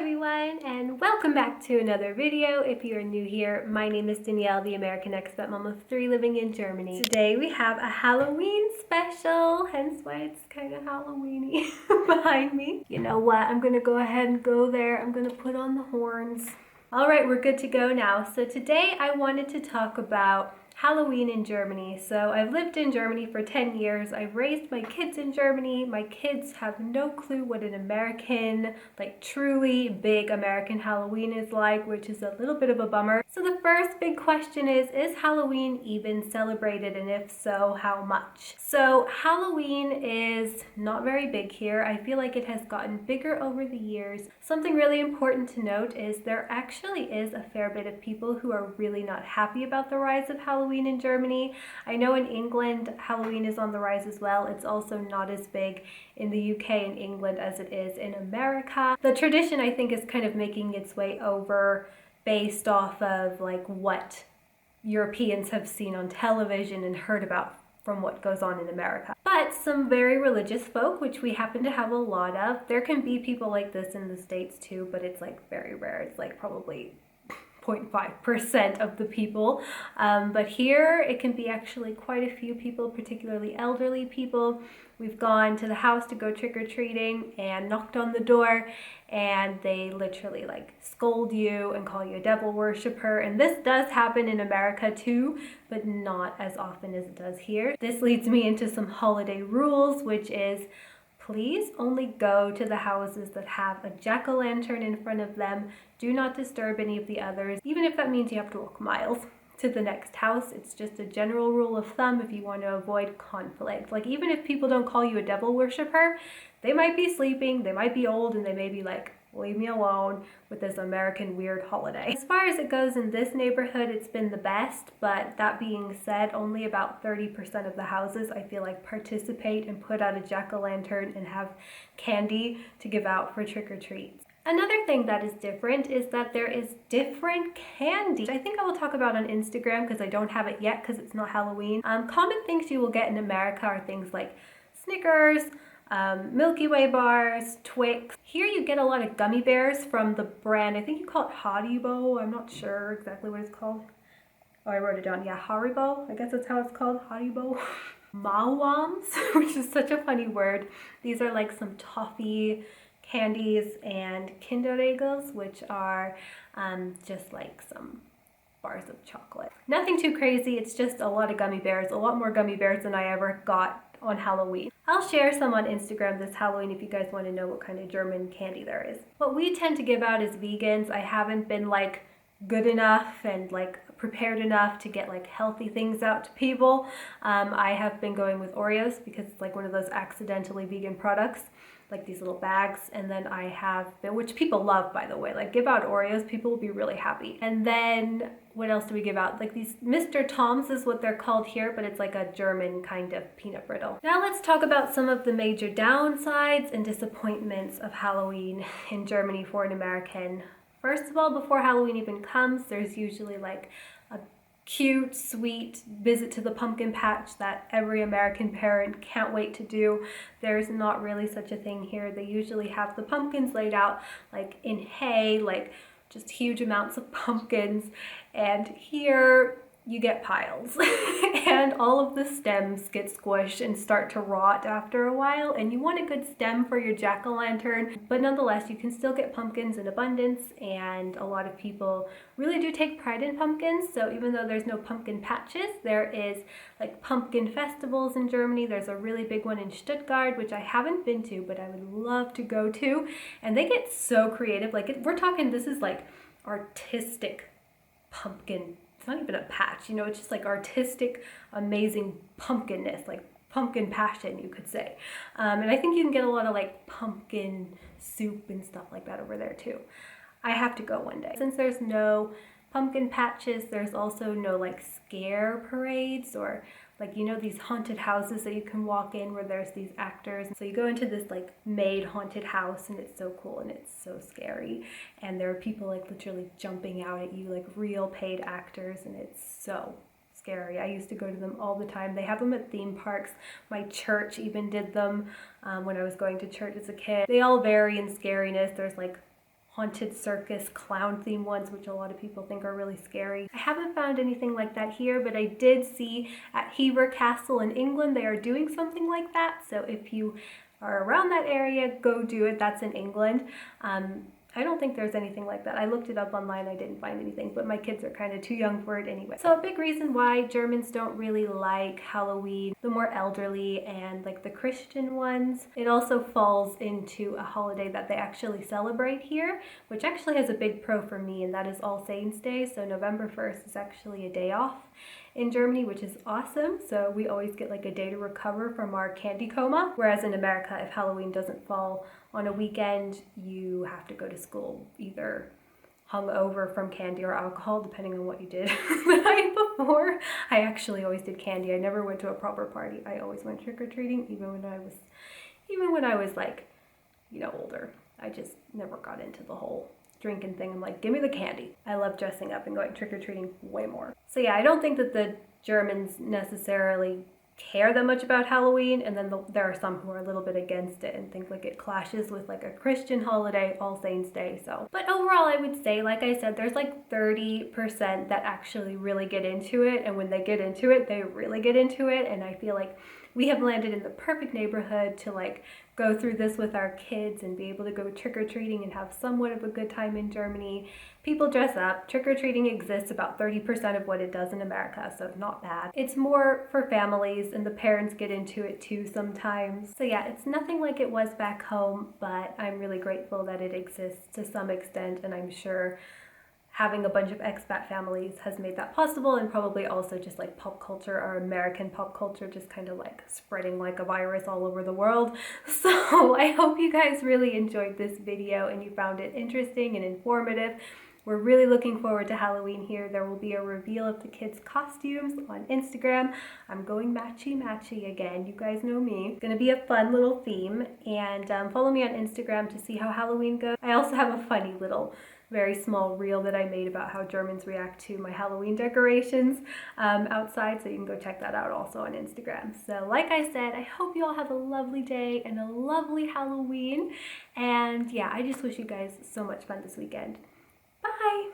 everyone, and welcome back to another video. If you are new here, my name is Danielle, the American expat mom of 3 living in Germany. Today we have a Halloween special, hence why it's kind of Halloweeny behind me. You know what? I'm gonna go ahead and go there. I'm gonna put on the horns. All right, we're good to go now. So today I wanted to talk about Halloween in Germany. So I've lived in Germany for 10 years. I've raised my kids in Germany. My kids have no clue what an American, like truly big American Halloween is like, which is a little bit of a bummer. So the first big question is Halloween even celebrated? And if so, how much? So Halloween is not very big here. I feel like it has gotten bigger over the years. Something really important to note is there actually is a fair bit of people who are really not happy about the rise of Halloween in Germany. I know in England, Halloween is on the rise as well. It's also not as big in the UK and England as it is in America. The tradition, I think, is kind of making its way over based off of like what Europeans have seen on television and heard about from what goes on in America. But some very religious folk, which we happen to have a lot of, there can be people like this in the States too, but it's like very rare. It's like probably 0.5% of the people. But here it can be actually quite a few people, particularly elderly people. We've gone to the house to go trick-or-treating and knocked on the door, and they literally like scold you and call you a devil worshiper. And this does happen in America too, but not as often as it does here. This leads me into some holiday rules, which is please only go to the houses that have a jack-o'-lantern in front of them. Do not disturb any of the others, even if that means you have to walk miles to the next house. It's just a general rule of thumb if you want to avoid conflict. Like, even if people don't call you a devil worshiper, they might be sleeping, they might be old, and they may be like, leave me alone with this American weird holiday. As far as it goes in this neighborhood, it's been the best, but that being said, only about 30% of the houses I feel like participate and put out a jack-o'-lantern and have candy to give out for trick-or-treats. Another thing that is different is that there is different candy. I think I will talk about on Instagram because I don't have it yet because it's not Halloween. Common things you will get in America are things like Snickers, Milky Way bars, Twix. Here you get a lot of gummy bears from the brand, I think you call it Haribo. I'm not sure exactly what it's called. Oh, I wrote it down. Yeah, Haribo. I guess that's how it's called, Haribo. Mawams, which is such a funny word. These are like some toffee candies, and Kinderegels, which are just like some bars of chocolate. Nothing too crazy, it's just a lot of gummy bears, a lot more gummy bears than I ever got on Halloween. I'll share some on Instagram this Halloween if you guys want to know what kind of German candy there is. What we tend to give out as vegans, I haven't been like good enough and like prepared enough to get like healthy things out to people. I have been going with Oreos because it's like one of those accidentally vegan products, like these little bags. And then I have been, which people love, by the way, like give out Oreos, people will be really happy. And then what else do we give out? Like these Mr. Toms is what they're called here, but it's like a German kind of peanut brittle. Now let's talk about some of the major downsides and disappointments of Halloween in Germany for an American. First of all, before Halloween even comes, there's usually like a cute, sweet visit to the pumpkin patch that every American parent can't wait to do. There's not really such a thing here. They usually have the pumpkins laid out like in hay, like just huge amounts of pumpkins. And here you get piles and all of the stems get squished and start to rot after a while, and you want a good stem for your jack-o'-lantern, but nonetheless you can still get pumpkins in abundance, and a lot of people really do take pride in pumpkins. So even though there's no pumpkin patches, there is like pumpkin festivals in Germany. There's a really big one in Stuttgart, which I haven't been to, but I would love to go to, and they get so creative. Like we're talking, this is like artistic pumpkin. It's not even a patch, you know, it's just like artistic, amazing pumpkinness, like pumpkin passion, you could say. And I think you can get a lot of like pumpkin soup and stuff like that over there too. I have to go one day. Since there's no pumpkin patches, there's also no like scare parades or like, you know, these haunted houses that you can walk in where there's these actors. So you go into this like made haunted house, and it's so cool and it's so scary. And there are people like literally jumping out at you, like real paid actors, and it's so scary. I used to go to them all the time. They have them at theme parks. My church even did them when I was going to church as a kid. They all vary in scariness. There's like haunted circus clown theme ones, which a lot of people think are really scary. I haven't found anything like that here, but I did see at Hever Castle in England, they are doing something like that. So if you are around that area, go do it. That's in England. I don't think there's anything like that. I looked it up online, I didn't find anything, but my kids are kind of too young for it anyway. So a big reason why Germans don't really like Halloween, the more elderly and like the Christian ones, it also falls into a holiday that they actually celebrate here, which actually has a big pro for me, and that is All Saints Day. So November 1st is actually a day off in Germany, which is awesome. So we always get like a day to recover from our candy coma. Whereas in America, if Halloween doesn't fall on a weekend, you have to go to school either hungover from candy or alcohol, depending on what you did the night before. I actually always did candy. I never went to a proper party. I always went trick-or-treating, even when I was like, you know, older. I just never got into the whole drinking thing. I'm like, give me the candy. I love dressing up and going trick-or-treating way more. So yeah, I don't think that the Germans necessarily care that much about Halloween, and then there are some who are a little bit against it and think like it clashes with like a Christian holiday, All Saints Day. So, but overall I would say, like I said, there's like 30% that actually really get into it, and when they get into it, they really get into it. And I feel like we have landed in the perfect neighborhood to like go through this with our kids and be able to go trick-or-treating and have somewhat of a good time in Germany. People dress up. Trick-or-treating exists about 30% of what it does in America, so not bad. It's more for families, and the parents get into it too sometimes. So yeah, it's nothing like it was back home, but I'm really grateful that it exists to some extent, and I'm sure having a bunch of expat families has made that possible, and probably also just like pop culture, or American pop culture, just kind of like spreading like a virus all over the world. So I hope you guys really enjoyed this video and you found it interesting and informative. We're really looking forward to Halloween here. There will be a reveal of the kids' costumes on Instagram. I'm going matchy-matchy again. You guys know me. It's gonna be a fun little theme, and follow me on Instagram to see how Halloween goes. I also have a funny little very small reel that I made about how Germans react to my Halloween decorations outside, so you can go check that out also on Instagram. So like I said, I hope you all have a lovely day and a lovely Halloween, and yeah, I just wish you guys so much fun this weekend. Bye!